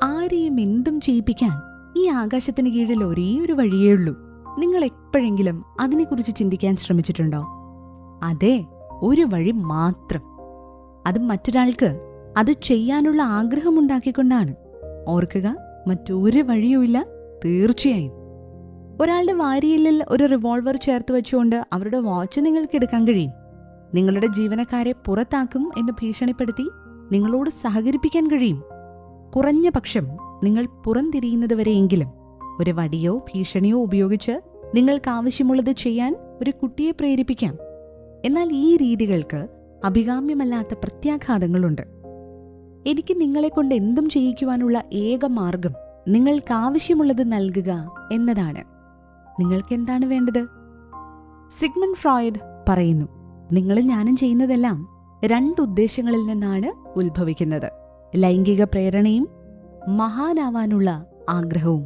ആരെയും എന്തും ചെയ്യിപ്പിക്കാൻ ഈ ആകാശത്തിന് കീഴിൽ ഒരേ ഒരു വഴിയേ ഉള്ളൂ. നിങ്ങൾ എപ്പോഴെങ്കിലും അതിനെക്കുറിച്ച് ചിന്തിക്കാൻ ശ്രമിച്ചിട്ടുണ്ടോ? അതെ, ഒരു വഴി മാത്രം. അത് മറ്റൊരാൾക്ക് അത് ചെയ്യാനുള്ള ആഗ്രഹമുണ്ടാക്കിക്കൊണ്ടാണ്. ഓർക്കുക, മറ്റൊരു വഴിയുമില്ല. തീർച്ചയായും ഒരാളുടെ വാരിയെല്ലിൽ ഒരു റിവോൾവർ ചേർത്ത് വെച്ചുകൊണ്ട് അവരുടെ വാച്ച് നിങ്ങൾക്ക് എടുക്കാൻ കഴിയും. നിങ്ങളുടെ ജീവനക്കാരെ പുറത്താക്കും എന്ന് ഭീഷണിപ്പെടുത്തി നിങ്ങളോട് സഹകരിപ്പിക്കാൻ കഴിയും. കുറഞ്ഞ പക്ഷം നിങ്ങൾ പുറംതിരിയുന്നതുവരെയെങ്കിലും ഒരു വടിയോ ഭീഷണിയോ ഉപയോഗിച്ച് നിങ്ങൾക്കാവശ്യമുള്ളത് ചെയ്യാൻ ഒരു കുട്ടിയെ പ്രേരിപ്പിക്കാം. എന്നാൽ ഈ രീതികൾക്ക് അഭികാമ്യമല്ലാത്ത പ്രത്യാഘാതങ്ങളുണ്ട്. എനിക്ക് നിങ്ങളെക്കൊണ്ട് എന്തും ചെയ്യിക്കുവാനുള്ള ഏക മാർഗം നിങ്ങൾക്കാവശ്യമുള്ളത് നൽകുക എന്നതാണ്. നിങ്ങൾക്കെന്താണ് വേണ്ടത്? സിഗ്മണ്ട് ഫ്രോയിഡ് പറയുന്നു, നിങ്ങളും ഞാനും ചെയ്യുന്നതെല്ലാം 2 ഉദ്ദേശങ്ങളിൽ നിന്നാണ് ഉത്ഭവിക്കുന്നത്: ലൈംഗിക പ്രേരണയും മഹാനാവാനുള്ള ആഗ്രഹവും.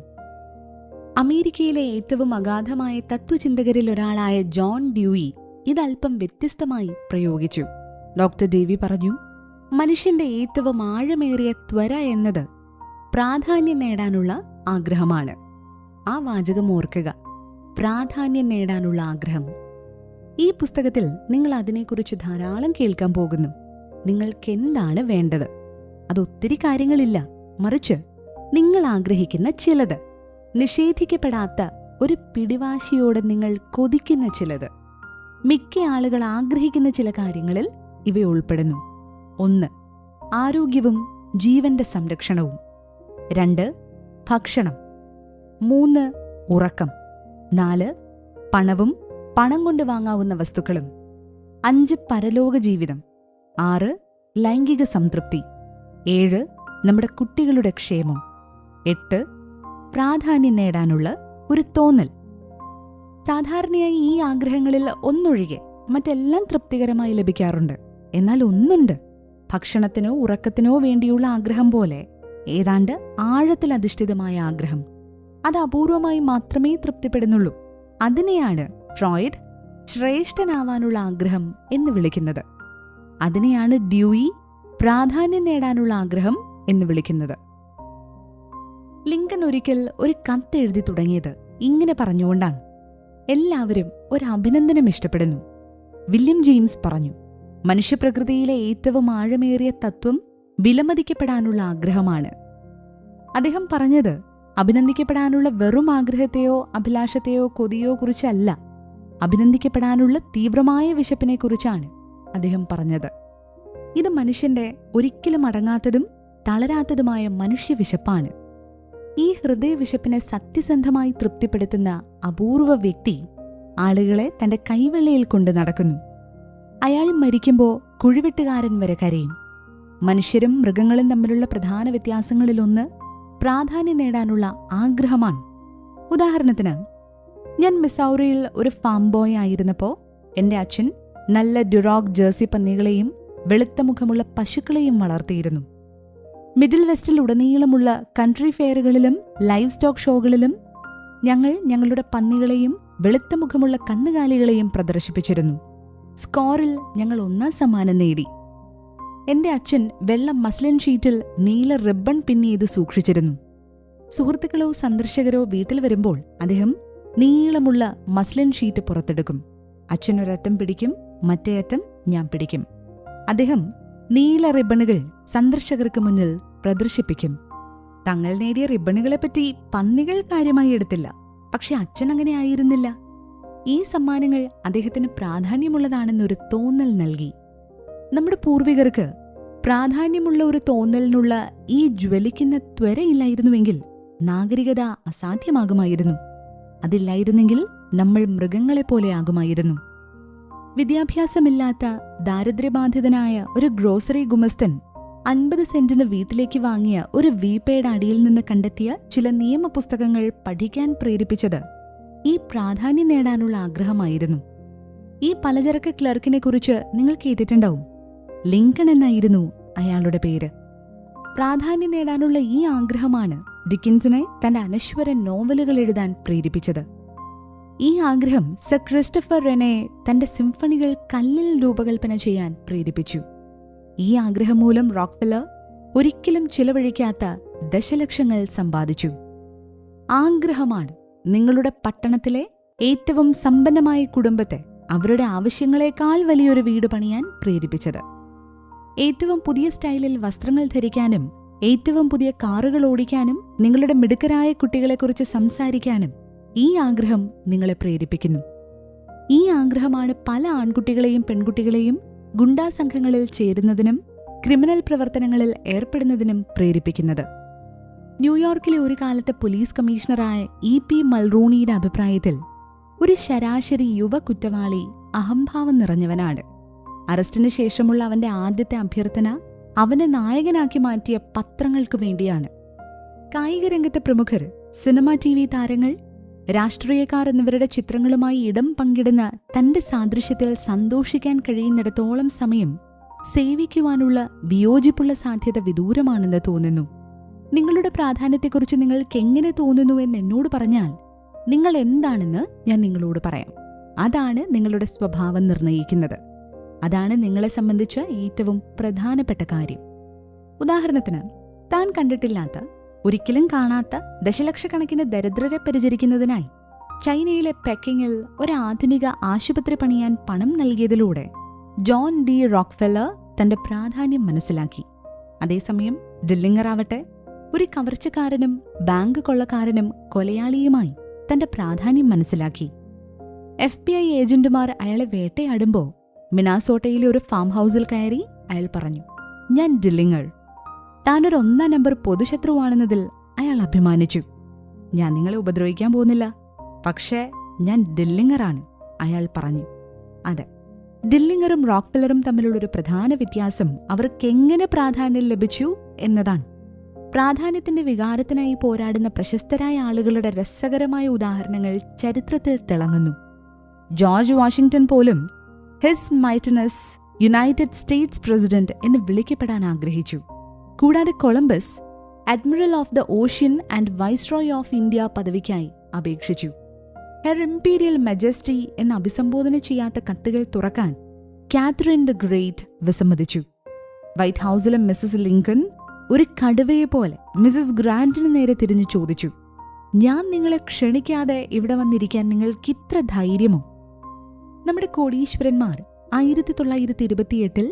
അമേരിക്കയിലെ ഏറ്റവും അഗാധമായ തത്വചിന്തകരിൽ ഒരാളായ ജോൺ ഡ്യൂയി ഇതല്പം വ്യത്യസ്തമായി പ്രയോഗിച്ചു. ഡോക്ടർ ഡേവി പറഞ്ഞു, മനുഷ്യന്റെ ഏറ്റവും ആഴമേറിയ ത്വര എന്നത് പ്രാധാന്യം നേടാനുള്ള ആഗ്രഹമാണ്. ആ വാചകം ഓർക്കുക, പ്രാധാന്യം നേടാനുള്ള ആഗ്രഹം. ഈ പുസ്തകത്തിൽ നിങ്ങൾ അതിനെക്കുറിച്ച് ധാരാളം കേൾക്കാൻ പോകുന്നു. നിങ്ങൾക്കെന്താണ് വേണ്ടത്? അതൊത്തിരി കാര്യങ്ങളില്ല, മറിച്ച് നിങ്ങൾ ആഗ്രഹിക്കുന്ന ചിലത്, നിഷേധിക്കപ്പെടാത്ത ഒരു പിടിവാശിയോടെ നിങ്ങൾ കൊതിക്കുന്ന ചിലത്. മിക്ക ആളുകൾ ആഗ്രഹിക്കുന്ന ചില കാര്യങ്ങളിൽ ഇവ ഉൾപ്പെടുന്നു. 1. ആരോഗ്യവും ജീവന്റെ സംരക്ഷണവും. 2. ഭക്ഷണം. 3. ഉറക്കം. 4. പണവും പണം കൊണ്ട് വാങ്ങാവുന്ന വസ്തുക്കളും. 5. പരലോക ജീവിതം. 6. ലൈംഗിക സംതൃപ്തി. 7. നമ്മുടെ കുട്ടികളുടെ ക്ഷേമം. 8. പ്രാധാന്യം നേടാനുള്ള ഒരു തോന്നൽ. സാധാരണയായി ഈ ആഗ്രഹങ്ങളിൽ ഒന്നൊഴികെ മറ്റെല്ലാം തൃപ്തികരമായി ലഭിക്കാറുണ്ട്. എന്നാൽ ഒന്നുണ്ട്, ഭക്ഷണത്തിനോ ഉറക്കത്തിനോ വേണ്ടിയുള്ള ആഗ്രഹം പോലെ ഏതാണ്ട് ആഴത്തിൽ അധിഷ്ഠിതമായ ആഗ്രഹം. അത് അപൂർവമായി മാത്രമേ തൃപ്തിപ്പെടുന്നുള്ളൂ. അതിനെയാണ് ഫ്രോയിഡ് ശ്രേഷ്ഠനാവാനുള്ള ആഗ്രഹം എന്ന് വിളിക്കുന്നത്. അതിനെയാണ് ഡ്യൂയി പ്രാധാന്യം നേടാനുള്ള ആഗ്രഹം എന്ന് വിളിക്കുന്നത്. ലിങ്കൺ ഒരിക്കൽ ഒരു കത്തെഴുതി തുടങ്ങിയത് ഇങ്ങനെ പറഞ്ഞുകൊണ്ടാണ്: എല്ലാവരും ഒരു അഭിനന്ദനം ഇഷ്ടപ്പെടുന്നു. വില്യം ജെയിംസ് പറഞ്ഞു, മനുഷ്യപ്രകൃതിയിലെ ഏറ്റവും ആഴമേറിയ തത്വം വിലമതിക്കപ്പെടാനുള്ള ആഗ്രഹമാണ്. അദ്ദേഹം പറഞ്ഞത് അഭിനന്ദിക്കപ്പെടാനുള്ള വെറും ആഗ്രഹത്തെയോ അഭിലാഷത്തെയോ കൊതിയോ കുറിച്ചല്ല, അഭിനന്ദിക്കപ്പെടാനുള്ള തീവ്രമായ വിശപ്പിനെക്കുറിച്ചാണ് അദ്ദേഹം പറഞ്ഞത്. ഇത് മനുഷ്യന്റെ ഒരിക്കലും അടങ്ങാത്തതും തളരാത്തതുമായ മനുഷ്യവിശപ്പാണ്. ഈ ഹൃദയവിശപ്പിനെ സത്യസന്ധമായി തൃപ്തിപ്പെടുത്തുന്ന അപൂർവ വ്യക്തി ആളുകളെ തന്റെ കൈവെള്ളയിൽ കൊണ്ട് നടക്കുന്നു. അയാൾ മരിക്കുമ്പോൾ കുഴിവെട്ടുകാരൻ വരെ കരയും. മനുഷ്യരും മൃഗങ്ങളും തമ്മിലുള്ള പ്രധാന വ്യത്യാസങ്ങളിലൊന്ന് പ്രാധാന്യം നേടാനുള്ള ആഗ്രഹമാണ്. ഉദാഹരണത്തിന്, ഞാൻ മിസൗറിയിൽ ഒരു ഫാം ബോയ് ആയിരുന്നപ്പോൾ എൻ്റെ അച്ഛൻ നല്ല ഡ്യുറോഗ് ജേഴ്സി പന്നികളെയും വെളുത്ത മുഖമുള്ള പശുക്കളെയും വളർത്തിയിരുന്നു. മിഡിൽ വെസ്റ്റിൽ ഉടനീളമുള്ള കൺട്രി ഫെയറുകളിലും ലൈവ് സ്റ്റോക്ക് ഷോകളിലും ഞങ്ങൾ ഞങ്ങളുടെ പന്നികളെയും വെളുത്ത മുഖമുള്ള കന്നുകാലികളെയും പ്രദർശിപ്പിച്ചിരുന്നു. സ്കോറിൽ ഞങ്ങൾ 1ാം സമ്മാനം നേടി. എന്റെ അച്ഛൻ വെള്ള മസ്ലിൻ ഷീറ്റിൽ നീല റിബൺ പിൻ ചെയ്ത് സൂക്ഷിച്ചിരുന്നു. സുഹൃത്തുക്കളോ സന്ദർശകരോ വീട്ടിൽ വരുമ്പോൾ അദ്ദേഹം നീളമുള്ള മസ്ലിൻ ഷീറ്റ് പുറത്തെടുക്കും. അച്ഛൻ ഒരറ്റം പിടിക്കും, മറ്റേ അറ്റം ഞാൻ പിടിക്കും. അദ്ദേഹം നീല റിബണുകൾ സന്ദർശകർക്ക് മുന്നിൽ പ്രദർശിപ്പിക്കും. തങ്ങൾ നേടിയ റിബണുകളെപ്പറ്റി പന്നികൾ കാര്യമായി എടുത്തില്ല. പക്ഷെ അച്ഛൻ അങ്ങനെ ആയിരുന്നില്ല. ഈ സമ്മാനങ്ങൾ അദ്ദേഹത്തിന് പ്രാധാന്യമുള്ളതാണെന്നൊരു തോന്നൽ നൽകി. നമ്മുടെ പൂർവികർക്ക് പ്രാധാന്യമുള്ള ഒരു തോന്നലിനുള്ള ഈ ജ്വലിക്കുന്ന ത്വരയില്ലായിരുന്നുവെങ്കിൽ നാഗരികത അസാധ്യമാകുമായിരുന്നു. അതില്ലായിരുന്നെങ്കിൽ നമ്മൾ മൃഗങ്ങളെപ്പോലെയാകുമായിരുന്നു. വിദ്യാഭ്യാസമില്ലാത്ത ദാരിദ്ര്യബാധിതനായ ഒരു ഗ്രോസറി ഗുമസ്തൻ 50 സെന്റിന് വീട്ടിലേക്ക് വാങ്ങിയ ഒരു വീപ്പയുടെ അടിയിൽ നിന്ന് കണ്ടെത്തിയ ചില നിയമപുസ്തകങ്ങൾ പഠിക്കാൻ പ്രേരിപ്പിച്ചത് ഈ പ്രാധാന്യം നേടാനുള്ള ആഗ്രഹമായിരുന്നു. ഈ പലചരക്ക് ക്ലർക്കിനെ കുറിച്ച് നിങ്ങൾ കേട്ടിട്ടുണ്ടാവും. ലിങ്കൺ എന്നായിരുന്നു അയാളുടെ പേര്. പ്രാധാന്യം നേടാനുള്ള ഈ ആഗ്രഹമാണ് ഡിക്കിൻസിനെ തന്റെ അനശ്വര നോവലുകൾ എഴുതാൻ പ്രേരിപ്പിച്ചത്. ഈ ആഗ്രഹം സർ ക്രിസ്റ്റഫർ റെനെ തന്റെ സിംഫണികൾ കല്ലിൽ രൂപകൽപ്പന ചെയ്യാൻ പ്രേരിപ്പിച്ചു. ഈ ആഗ്രഹം മൂലം റോക്ക്ഫെല്ലർ ഒരിക്കലും ചിലവഴിക്കാത്ത ദശലക്ഷങ്ങൾ സമ്പാദിച്ചു. ആഗ്രഹമാണ് നിങ്ങളുടെ പട്ടണത്തിലെ ഏറ്റവും സമ്പന്നമായ കുടുംബത്തെ അവരുടെ ആവശ്യങ്ങളെക്കാൾ വലിയൊരു വീട് പണിയാൻ പ്രേരിപ്പിച്ചത്. ഏറ്റവും പുതിയ സ്റ്റൈലിൽ വസ്ത്രങ്ങൾ ധരിക്കാനും ഏറ്റവും പുതിയ കാറുകൾ ഓടിക്കാനും നിങ്ങളുടെ മിടുക്കരായ കുട്ടികളെക്കുറിച്ച് സംസാരിക്കാനും ഈ ആഗ്രഹം നിങ്ങളെ പ്രേരിപ്പിക്കുന്നു. ഈ ആഗ്രഹമാണ് പല ആൺകുട്ടികളെയും പെൺകുട്ടികളെയും ഗുണ്ടാ സംഘങ്ങളിൽ ചേരുന്നതിനും ക്രിമിനൽ പ്രവർത്തനങ്ങളിൽ ഏർപ്പെടുന്നതിനും പ്രേരിപ്പിക്കുന്നത്. ന്യൂയോർക്കിലെ ഒരു കാലത്തെ പോലീസ് കമ്മീഷണറായ E.P. മൽറൂണിയുടെ അഭിപ്രായത്തിൽ ഒരു ശരാശരി യുവ കുറ്റവാളി അഹംഭാവം നിറഞ്ഞവനാണ്. അറസ്റ്റിന് ശേഷമുള്ള അവന്റെ ആദ്യത്തെ അഭ്യർത്ഥന അവനെ നായകനാക്കി മാറ്റിയ പത്രങ്ങൾക്കു വേണ്ടിയാണ്. കായിക രംഗത്തെ പ്രമുഖർ, സിനിമ TV താരങ്ങൾ, രാഷ്ട്രീയക്കാർ എന്നിവരുടെ ചിത്രങ്ങളുമായി ഇടം പങ്കിടുന്ന തന്റെ സാദൃശ്യത്തിൽ സന്തോഷിക്കാൻ കഴിയുന്നിടത്തോളം സമയം സേവിക്കുവാനുള്ള വിയോജിപ്പുള്ള സാധ്യത വിദൂരമാണെന്ന് തോന്നുന്നു. നിങ്ങളുടെ പ്രാധാന്യത്തെക്കുറിച്ച് നിങ്ങൾക്ക് എങ്ങനെ തോന്നുന്നു എന്ന് എന്നോട് പറഞ്ഞാൽ നിങ്ങൾ എന്താണെന്ന് ഞാൻ നിങ്ങളോട് പറയാം. അതാണ് നിങ്ങളുടെ സ്വഭാവം നിർണ്ണയിക്കുന്നത്. അതാണ് നിങ്ങളെ സംബന്ധിച്ച ഏറ്റവും പ്രധാനപ്പെട്ട കാര്യം. ഉദാഹരണത്തിന്, താൻ കണ്ടിട്ടില്ലാത്ത, ഒരിക്കലും കാണാത്ത ദശലക്ഷക്കണക്കിന് ദരിദ്രരെ പരിചരിക്കുന്നതിനായി ചൈനയിലെ പെക്കിങ്ങിൽ ഒരു ആധുനിക ആശുപത്രി പണിയാൻ പണം നൽകിയതിലൂടെ ജോൺ ഡി റോക്ക്ഫെല്ലർ തന്റെ പ്രാധാന്യം മനസ്സിലാക്കി. അതേസമയം ഡില്ലിംഗർ ആവട്ടെ ഒരു കവർച്ചക്കാരനും ബാങ്ക് കൊള്ളക്കാരനും കൊലയാളിയുമായി തന്റെ പ്രാധാന്യം മനസ്സിലാക്കി. FBI ഏജന്റുമാർ അയാളെ വേട്ടയാടുമ്പോൾ മിനാസോട്ടയിലെ ഒരു ഫാം ഹൗസിൽ കയറി അയാൾ പറഞ്ഞു, ഞാൻ ഡില്ലിംഗർ. താനൊരു 1 നമ്പർ പൊതുശത്രുവാണെന്നതിൽ അയാൾ അഭിമാനിച്ചു. ഞാൻ നിങ്ങളെ ഉപദ്രവിക്കാൻ പോകുന്നില്ല, പക്ഷേ ഞാൻ ഡില്ലിംഗറാണ്, അയാൾ പറഞ്ഞു. അതെ, ഡില്ലിംഗറും റോക്ക്ഫെല്ലറും തമ്മിലുള്ളൊരു പ്രധാന വ്യത്യാസം അവർക്കെങ്ങനെ പ്രാധാന്യം ലഭിച്ചു എന്നതാണ്. പ്രാധാന്യത്തിന്റെ വികാരത്തിനായി പോരാടുന്ന പ്രശസ്തരായ ആളുകളുടെ രസകരമായ ഉദാഹരണങ്ങൾ ചരിത്രത്തിൽ തിളങ്ങുന്നു. ജോർജ് വാഷിംഗ്ടൺ പോലും his mightiness United States president എന്ന് വിളിക്കപ്പെടാൻ ആഗ്രഹിച്ചു. കൂടാതെ Columbus admiral of the ocean and viceroy of India പദവിക്കായി അപേക്ഷിച്ചു. ഹെർ ഇംപീരിയൽ മജസ്റ്റി എന്ന് അഭിസംബോധന ചെയ്യാത്ത കത്തുകൾ തുറക്കാൻ കാതറിൻ ദ ഗ്രേറ്റ് വിസമ്മതിച്ചു. വൈറ്റ് ഹൌസിലെ മിസസ് ലിങ്കൺ ഒരു കടുവയെപ്പോലെ മിസസ് ഗ്രാന്റിന് നേരെ തിരിഞ്ഞു ചോദിച്ചു, ഞാൻ നിങ്ങളെ ക്ഷണിക്കാതെ ഇവിടെ വന്നിരിക്കാൻ നിങ്ങൾക്കിത്ര ധൈര്യമോ? നമ്മുടെ കോടീശ്വരന്മാർ 1928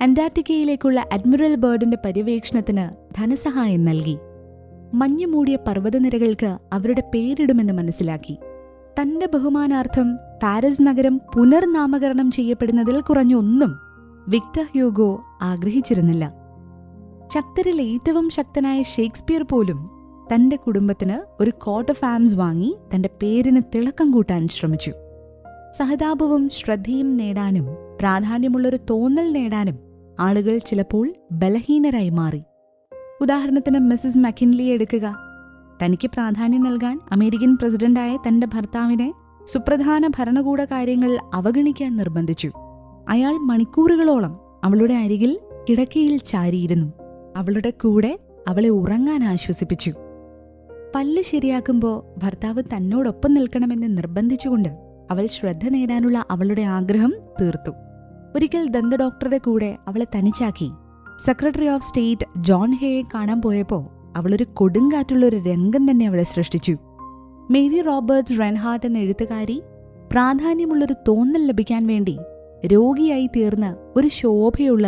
അന്റാർട്ടിക്കയിലേക്കുള്ള അഡ്മിറൽ ബേർഡിന്റെ പര്യവേക്ഷണത്തിന് ധനസഹായം നൽകി. മഞ്ഞുമൂടിയ പർവ്വതനിരകൾക്ക് അവരുടെ പേരിടുമെന്ന് മനസ്സിലാക്കി. തന്റെ ബഹുമാനാർത്ഥം പാരീസ് നഗരം പുനർനാമകരണം ചെയ്യപ്പെടുന്നതിൽ കുറഞ്ഞൊന്നും വിക്ടർ ഹ്യൂഗോ ആഗ്രഹിച്ചിരുന്നില്ല. ശക്തരിൽ ഏറ്റവും ശക്തനായ ഷേക്സ്പിയർ പോലും തന്റെ കുടുംബത്തിന് ഒരു കോട്ട് ഓഫ് ആംസ് വാങ്ങി തന്റെ പേരിന് തിളക്കം കൂട്ടാൻ ശ്രമിച്ചു. സഹതാപവും ശ്രദ്ധയും നേടാനും പ്രാധാന്യമുള്ളൊരു തോന്നൽ നേടാനും ആളുകൾ ചിലപ്പോൾ ബലഹീനരായി മാറി. ഉദാഹരണത്തിന് മിസസ് മക്കിൻലിയെ എടുക്കുക. തനിക്ക് പ്രാധാന്യം നൽകാൻ അമേരിക്കൻ പ്രസിഡന്റായ തന്റെ ഭർത്താവിനെ സുപ്രധാന ഭരണകൂട കാര്യങ്ങൾ അവഗണിക്കാൻ നിർബന്ധിച്ചു. അയാൾ മണിക്കൂറുകളോളം അവളുടെ അരികിൽ കിടക്കയിൽ ചാരിയിരുന്നു. അവളുടെ കൂടെ അവളെ ഉറങ്ങാൻ ആശ്വസിപ്പിച്ചു. പല്ല് ശരിയാക്കുമ്പോൾ ഭർത്താവ് തന്നോടൊപ്പം നിൽക്കണമെന്ന് നിർബന്ധിച്ചുകൊണ്ട് അവൾ ശ്രദ്ധ നേടാനുള്ള അവളുടെ ആഗ്രഹം തീർത്തു. ഒരിക്കൽ ദന്ത ഡോക്ടറുടെ കൂടെ അവളെ തനിച്ചാക്കി സെക്രട്ടറി ഓഫ് സ്റ്റേറ്റ് ജോൺ ഹേയെ കാണാൻ പോയപ്പോൾ അവളൊരു കൊടുങ്കാറ്റുള്ളൊരു രംഗം തന്നെ അവളെ സൃഷ്ടിച്ചു. മേരി റോബർട്ട്സ് റെൻഹാർട്ട് എന്ന എഴുത്തുകാരി പ്രാധാന്യമുള്ളൊരു തോന്നൽ ലഭിക്കാൻ വേണ്ടി രോഗിയായി തീർന്ന ഒരു ശോഭയുള്ള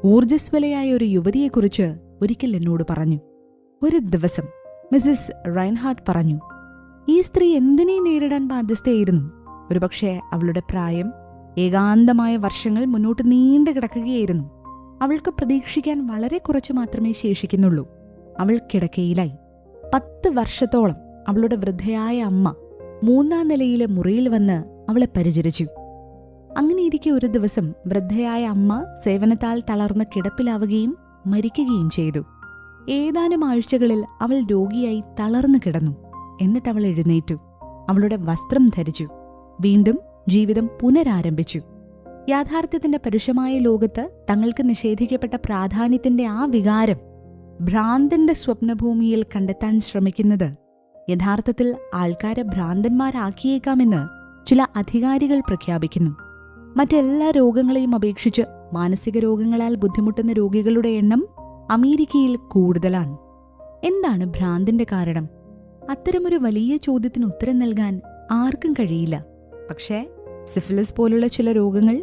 ഊർജ്ജസ്വലയായ ഒരു യുവതിയെക്കുറിച്ച് ഒരിക്കൽ എന്നോട് പറഞ്ഞു. ഒരു ദിവസം മിസസ് റൈൻഹാർട്ട് പറഞ്ഞു, ഈ സ്ത്രീ എന്തിനേ നേരിടാൻ ബാധ്യസ്ഥയായിരുന്നു. ഒരുപക്ഷെ അവളുടെ പ്രായം ഏകാന്തമായ വർഷങ്ങൾ മുന്നോട്ട് നീണ്ടു കിടക്കുകയായിരുന്നു. അവൾക്ക് പ്രതീക്ഷിക്കാൻ വളരെ കുറച്ച് മാത്രമേ ശേഷിക്കുന്നുള്ളൂ. അവൾ കിടക്കയിലായി. 10 വർഷത്തോളം അവളുടെ വൃദ്ധയായ അമ്മ 3-ാം നിലയിലെ മുറിയിൽ വന്ന് അവളെ പരിചരിച്ചു. അങ്ങനെയിരിക്കെ ഒരു ദിവസം വൃദ്ധയായ അമ്മ സേവനത്താൽ തളർന്ന് കിടപ്പിലാവുകയും മരിക്കുകയും ചെയ്തു. ഏതാനും ആഴ്ചകളിൽ അവൾ രോഗിയായി തളർന്നു കിടന്നു. എന്നിട്ട് അവൾ എഴുന്നേറ്റു. അവളുടെ വസ്ത്രം ധരിച്ചു. വീണ്ടും ജീവിതം പുനരാരംഭിച്ചു. യാഥാർത്ഥ്യത്തിന്റെ പരുഷമായ ലോകത്ത് തങ്ങൾക്ക് നിഷേധിക്കപ്പെട്ട പ്രാധാന്യത്തിന്റെ ആ വികാരം ഭ്രാന്തന്റെ സ്വപ്നഭൂമിയിൽ കണ്ടെത്താൻ ശ്രമിക്കുന്നത് യഥാർത്ഥത്തിൽ ആൾക്കാരെ ഭ്രാന്തന്മാരാക്കിയേക്കാമെന്ന് ചില അധികാരികൾ പ്രഖ്യാപിക്കുന്നു. മറ്റെല്ലാ രോഗങ്ങളെയും അപേക്ഷിച്ച് മാനസിക രോഗങ്ങളാൽ ബുദ്ധിമുട്ടുന്ന രോഗികളുടെ എണ്ണം അമേരിക്കയിൽ കൂടുതലാണ്. എന്താണ് ഭ്രാന്തിന്റെ കാരണം? അത്തരമൊരു വലിയ ചോദ്യത്തിന് ഉത്തരം നൽകാൻ ആർക്കും കഴിയില്ല. പക്ഷേ സിഫിലിസ് പോലുള്ള ചില രോഗങ്ങൾ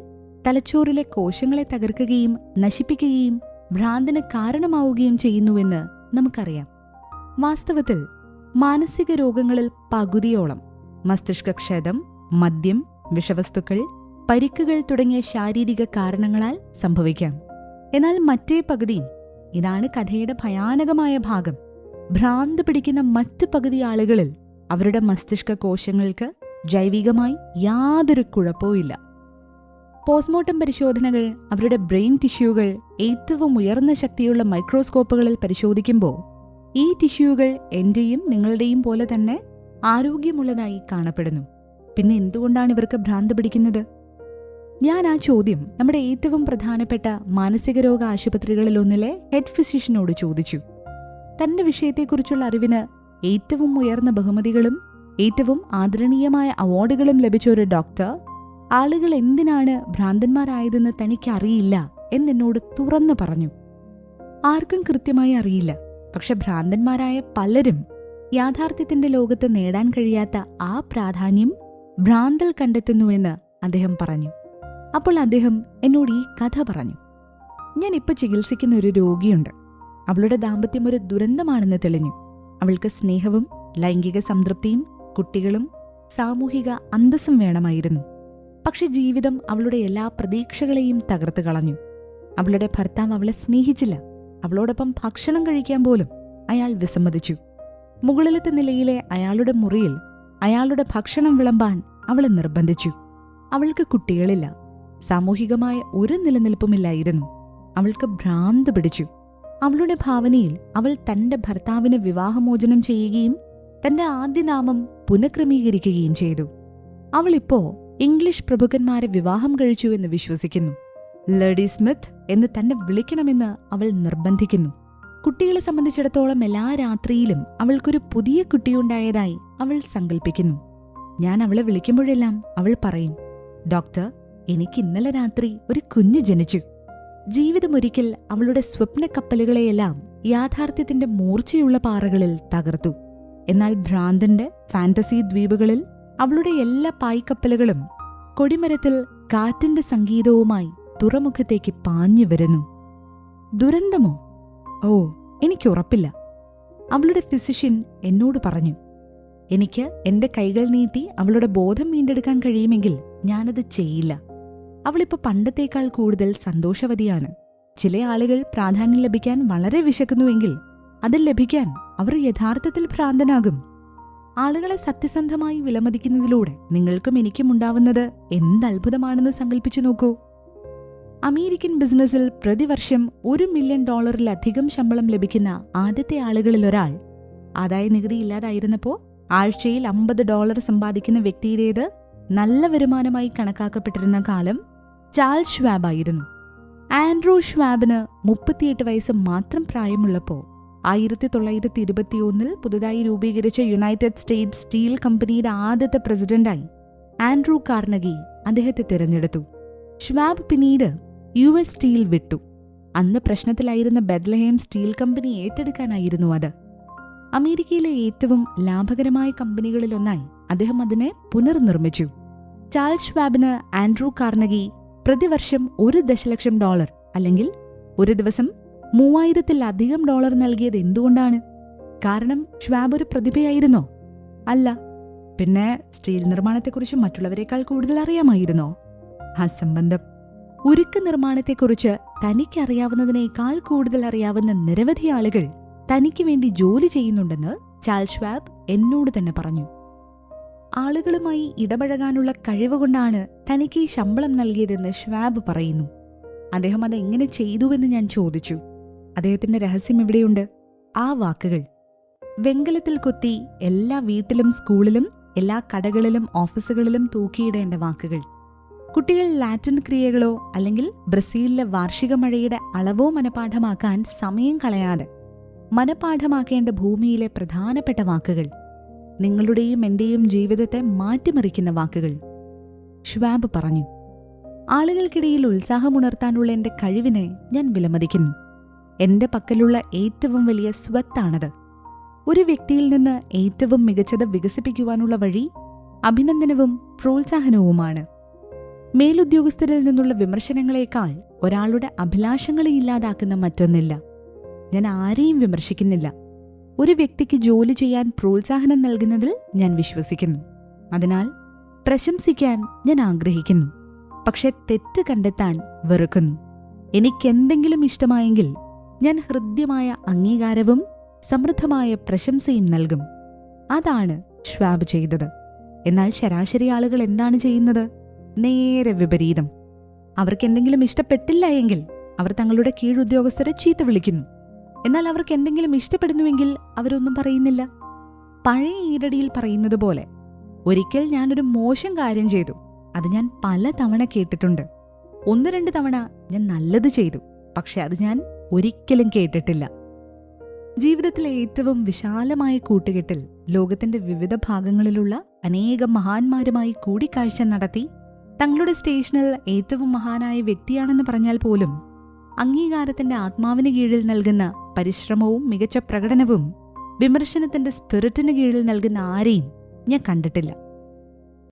തലച്ചോറിലെ കോശങ്ങളെ തകർക്കുകയും നശിപ്പിക്കുകയും ഭ്രാന്തിന് കാരണമാവുകയും ചെയ്യുന്നുവെന്ന് നമുക്കറിയാം. വാസ്തവത്തിൽ മാനസിക രോഗങ്ങളിൽ പകുതിയോളം മസ്തിഷ്കക്ഷതം, മദ്യം, വിഷവസ്തുക്കൾ, പരിക്കുകൾ തുടങ്ങിയ ശാരീരിക കാരണങ്ങളാൽ സംഭവിക്കാം. എന്നാൽ മറ്റേ പകുതിയും, ഇതാണ് കഥയുടെ ഭയാനകമായ ഭാഗം, ഭ്രാന്ത് പിടിക്കുന്ന മറ്റു പകുതി ആളുകളിൽ അവരുടെ മസ്തിഷ്ക കോശങ്ങൾക്ക് ജൈവികമായി യാതൊരു കുഴപ്പവുമില്ല. പോസ്റ്റ്മോർട്ടം പരിശോധനകൾ അവരുടെ ബ്രെയിൻ ടിഷ്യൂകൾ ഏറ്റവും ഉയർന്ന ശക്തിയുള്ള മൈക്രോസ്കോപ്പുകളിൽ പരിശോധിക്കുമ്പോൾ ഈ ടിഷ്യൂകൾ എന്റെയും നിങ്ങളുടെയും പോലെ തന്നെ ആരോഗ്യമുള്ളതായി കാണപ്പെടുന്നു. പിന്നെ എന്തുകൊണ്ടാണ് ഇവർക്ക് ഭ്രാന്ത് പിടിക്കുന്നത്? ഞാൻ ആ ചോദ്യം നമ്മുടെ ഏറ്റവും പ്രധാനപ്പെട്ട മാനസിക രോഗ ആശുപത്രികളിലൊന്നിലെ ഹെഡ് ഫിസിഷ്യനോട് ചോദിച്ചു. തന്റെ വിഷയത്തെക്കുറിച്ചുള്ള അറിവിന് ഏറ്റവും ഉയർന്ന ബഹുമതികളും ഏറ്റവും ആദരണീയമായ അവാർഡുകളും ലഭിച്ച ഒരു ഡോക്ടർ ആളുകൾ എന്തിനാണ് ഭ്രാന്തന്മാരായതെന്ന് തനിക്കറിയില്ല എന്നെന്നോട് തുറന്നു പറഞ്ഞു. ആർക്കും കൃത്യമായി അറിയില്ല. പക്ഷെ ഭ്രാന്തന്മാരായ പലരും യാഥാർത്ഥ്യത്തിന്റെ ലോകത്ത് നേടാൻ കഴിയാത്ത ആ പ്രാധാന്യം ഭ്രാന്തൽ കണ്ടെത്തുന്നുവെന്ന് അദ്ദേഹം പറഞ്ഞു. അപ്പോൾ അദ്ദേഹം എന്നോട് ഈ കഥ പറഞ്ഞു. ഞാൻ ഇപ്പോൾ ചികിത്സിക്കുന്ന ഒരു രോഗിയുണ്ട്. അവളുടെ ദാമ്പത്യം ഒരു ദുരന്തമാണെന്ന് തെളിഞ്ഞു. അവൾക്ക് സ്നേഹവും ലൈംഗിക സംതൃപ്തിയും കുട്ടികളും സാമൂഹിക അന്തസ്സും വേണമായിരുന്നു. പക്ഷെ ജീവിതം അവളുടെ എല്ലാ പ്രതീക്ഷകളെയും തകർത്തു കളഞ്ഞു. അവളുടെ ഭർത്താവ് അവളെ സ്നേഹിച്ചില്ല. അവളോടൊപ്പം ഭക്ഷണം കഴിക്കാൻ പോലും അയാൾ വിസമ്മതിച്ചു. മുകളിലത്തെ നിലയിലെ അയാളുടെ മുറിയിൽ അയാളുടെ ഭക്ഷണം വിളമ്പാൻ അവളെ നിർബന്ധിച്ചു. അവൾക്ക് കുട്ടികളില്ല. സാമൂഹികമായ ഒരു നിലനിൽപ്പുമില്ലായിരുന്നു. അവൾക്ക് ഭ്രാന്ത് പിടിച്ചു. അവളുടെ ഭാവനയിൽ അവൾ തന്റെ ഭർത്താവിനെ വിവാഹമോചനം ചെയ്യുകയും തന്റെ ആദ്യനാമം പുനഃക്രമീകരിക്കുകയും ചെയ്തു. അവളിപ്പോ ഇംഗ്ലീഷ് പ്രഭുക്കന്മാരെ വിവാഹം കഴിച്ചു എന്ന് വിശ്വസിക്കുന്നു. ലേഡി സ്മിത്ത് എന്ന് തന്നെ വിളിക്കണമെന്ന് അവൾ നിർബന്ധിക്കുന്നു. കുട്ടികളെ സംബന്ധിച്ചിടത്തോളം എല്ലാ രാത്രിയിലും അവൾക്കൊരു പുതിയ കുട്ടിയുണ്ടായതായി അവൾ സങ്കല്പിക്കുന്നു. ഞാൻ അവളെ വിളിക്കുമ്പോഴെല്ലാം അവൾ പറയും, ഡോക്ടർ, എനിക്ക് ഇന്നലെ രാത്രി ഒരു കുഞ്ഞ് ജനിച്ചു. ജീവിതമൊരിക്കൽ അവളുടെ സ്വപ്ന കപ്പലുകളെയെല്ലാം യാഥാർത്ഥ്യത്തിന്റെ മൂർച്ചയുള്ള പാറകളിൽ തകർത്തു. എന്നാൽ ഭ്രാന്തന്റെ ഫാന്റസി ദ്വീപുകളിൽ അവളുടെ എല്ലാ പായ്ക്കപ്പലുകളും കൊടിമരത്തിൽ കാറ്റിന്റെ സംഗീതവുമായി തുറമുഖത്തേക്ക് പാഞ്ഞു വരുന്നു. ദുരന്തമോ? ഓ, എനിക്കുറപ്പില്ല. അവളുടെ ഫിസിഷ്യൻ എന്നോട് പറഞ്ഞു, എനിക്ക് എന്റെ കൈകൾ നീട്ടി അവളുടെ ബോധം വീണ്ടെടുക്കാൻ കഴിയുമെങ്കിൽ ഞാനത് ചെയ്യില്ല. അവളിപ്പോൾ പണ്ടത്തേക്കാൾ കൂടുതൽ സന്തോഷവതിയാണ്. ചില ആളുകൾ പ്രാധാന്യം ലഭിക്കാൻ വളരെ വിശക്കുന്നുവെങ്കിൽ അത് ലഭിക്കാൻ അവർ യഥാർത്ഥത്തിൽ ഭ്രാന്തനാകും. ആളുകളെ സത്യസന്ധമായി വിലമതിക്കുന്നതിലൂടെ നിങ്ങൾക്കും എനിക്കും ഉണ്ടാവുന്നത് എന്തത്ഭുതമാണെന്ന് സങ്കല്പിച്ചു നോക്കൂ. അമേരിക്കൻ ബിസിനസ്സിൽ പ്രതിവർഷം $1 മില്യൺ ശമ്പളം ലഭിക്കുന്ന ആദ്യത്തെ ആളുകളിലൊരാൾ ആദായനികുതി ഇല്ലാതായിരുന്നപ്പോൾ ആഴ്ചയിൽ $50 സമ്പാദിക്കുന്ന വ്യക്തിയുടേത് നല്ല വരുമാനമായി കണക്കാക്കപ്പെട്ടിരുന്ന കാലം ചാൾസ് ഷ്വാബ് ആയിരുന്നു. ആൻഡ്രൂ ഷ്വാബിന് 38 വയസ്സ് മാത്രം പ്രായമുള്ളപ്പോൾ 1921 പുതുതായി രൂപീകരിച്ച യുണൈറ്റഡ് സ്റ്റേറ്റ്സ് സ്റ്റീൽ കമ്പനിയുടെ ആദ്യത്തെ പ്രസിഡന്റായി ആൻഡ്രൂ കാർണഗി അദ്ദേഹത്തെ തിരഞ്ഞെടുത്തു. ഷ്വാബ് പിന്നീട് US സ്റ്റീൽ വിട്ടു. അന്ന് പ്രശ്നത്തിലായിരുന്ന ബെത്ലഹേം സ്റ്റീൽ കമ്പനി ഏറ്റെടുക്കാനായിരുന്നു അത്. അമേരിക്കയിലെ ഏറ്റവും ലാഭകരമായ കമ്പനികളിലൊന്നായി അദ്ദേഹം അതിനെ പുനർനിർമ്മിച്ചു. ചാൾസ് ഷ്വാബിന് ആൻഡ്രൂ കാർണഗി പ്രതിവർഷം $1 ദശലക്ഷം അല്ലെങ്കിൽ ഒരു ദിവസം $3000 നൽകിയത് എന്തുകൊണ്ടാണ്? കാരണം ഷ്വാബ് ഒരു പ്രതിഭയായിരുന്നോ? അല്ല. പിന്നെ സ്റ്റീൽ നിർമ്മാണത്തെക്കുറിച്ച് മറ്റുള്ളവരെക്കാൾ കൂടുതൽ അറിയാമായിരുന്നോ? അസംബന്ധം. ഉരുക്ക് നിർമ്മാണത്തെക്കുറിച്ച് തനിക്കറിയാവുന്നതിനേക്കാൾ കൂടുതൽ അറിയാവുന്ന നിരവധി ആളുകൾ തനിക്ക് വേണ്ടി ജോലി ചെയ്യുന്നുണ്ടെന്ന് ചാൾസ് ഷ്വാബ് എന്നോട് തന്നെ പറഞ്ഞു. ആളുകളുമായി ഇടപഴകാനുള്ള കഴിവുകൊണ്ടാണ് തനിക്ക് ഈ ശമ്പളം നൽകിയതെന്ന് ഷ്വാബ് പറയുന്നു. അദ്ദേഹം അതെങ്ങനെ ചെയ്തുവെന്ന് ഞാൻ ചോദിച്ചു. അദ്ദേഹത്തിന്റെ രഹസ്യം എവിടെയുണ്ട്? ആ വാക്കുകൾ. വെങ്കലത്തിൽ കൊത്തി എല്ലാ വീട്ടിലും സ്കൂളിലും എല്ലാ കടകളിലും ഓഫീസുകളിലും തൂക്കിയിടേണ്ട വാക്കുകൾ. കുട്ടികൾ ലാറ്റിൻ ക്രിയകളോ അല്ലെങ്കിൽ ബ്രസീലിലെ വാർഷിക മഴയുടെ അളവോ മനപാഠമാക്കാൻ സമയം കളയാതെ മനപാഠമാക്കേണ്ട ഭൂമിയിലെ പ്രധാനപ്പെട്ട വാക്കുകൾ, നിങ്ങളുടെയും എന്റെയും ജീവിതത്തെ മാറ്റിമറിക്കുന്ന വാക്കുകൾ. ഷ്വാബ് പറഞ്ഞു, ആളുകൾക്കിടയിൽ ഉത്സാഹമുണർത്താനുള്ള എന്റെ കഴിവിനെ ഞാൻ വിലമതിക്കുന്നു. എന്റെ പക്കലുള്ള ഏറ്റവും വലിയ സ്വത്താണത്. ഒരു വ്യക്തിയിൽ നിന്ന് ഏറ്റവും മികച്ചത് വികസിപ്പിക്കുവാനുള്ള വഴി അഭിനന്ദനവും പ്രോത്സാഹനവുമാണ്. മേലുദ്യോഗസ്ഥരിൽ നിന്നുള്ള വിമർശനങ്ങളെക്കാൾ ഒരാളുടെ അഭിലാഷങ്ങളെ ഇല്ലാതാക്കുന്ന മറ്റൊന്നില്ല. ഞാൻ ആരെയും വിമർശിക്കുന്നില്ല. ഒരു വ്യക്തിക്ക് ജോലി ചെയ്യാൻ പ്രോത്സാഹനം നൽകുന്നതിൽ ഞാൻ വിശ്വസിക്കുന്നു. അതിനാൽ പ്രശംസിക്കാൻ ഞാൻ ആഗ്രഹിക്കുന്നു, പക്ഷെ തെറ്റ് കണ്ടെത്താൻ വെറുക്കുന്നു. എനിക്കെന്തെങ്കിലും ഇഷ്ടമായെങ്കിൽ ഞാൻ ഹൃദ്യമായ അംഗീകാരവും സമൃദ്ധമായ പ്രശംസയും നൽകും. അതാണ് ഷ്വാബ് ചെയ്തത്. എന്നാൽ ശരാശരി ആളുകൾ എന്താണ് ചെയ്യുന്നത്? നേരെ വിപരീതം. അവർക്കെന്തെങ്കിലും ഇഷ്ടപ്പെട്ടില്ല എങ്കിൽ അവർ തങ്ങളുടെ കീഴുദ്യോഗസ്ഥരെ ചീത്ത വിളിക്കുന്നു. എന്നാൽ അവർക്ക് എന്തെങ്കിലും ഇഷ്ടപ്പെടുന്നുവെങ്കിൽ അവരൊന്നും പറയുന്നില്ല. പഴയ ഈരടിയിൽ പറയുന്നത് പോലെ, ഒരിക്കൽ ഞാനൊരു മോശം കാര്യം ചെയ്തു, അത് ഞാൻ പല തവണ കേട്ടിട്ടുണ്ട്. 1-2 തവണ ഞാൻ നല്ലത് ചെയ്തു, പക്ഷെ അത് ഞാൻ ഒരിക്കലും കേട്ടിട്ടില്ല. ജീവിതത്തിലെ ഏറ്റവും വിശാലമായ കൂട്ടുകെട്ടിൽ ലോകത്തിന്റെ വിവിധ ഭാഗങ്ങളിലുള്ള അനേകം മഹാന്മാരുമായി കൂടിക്കാഴ്ച നടത്തി തങ്ങളുടെ സ്റ്റേഷനിൽ ഏറ്റവും മഹാനായ വ്യക്തിയാണെന്ന് പറഞ്ഞാൽ പോലും അംഗീകാരത്തിന്റെ ആത്മാവിന് കീഴിൽ നൽകുന്ന പരിശ്രമവും മികച്ച പ്രകടനവും വിമർശനത്തിന്റെ സ്പിരിറ്റിന് കീഴിൽ നൽകുന്ന ആരെയും ഞാൻ കണ്ടിട്ടില്ല.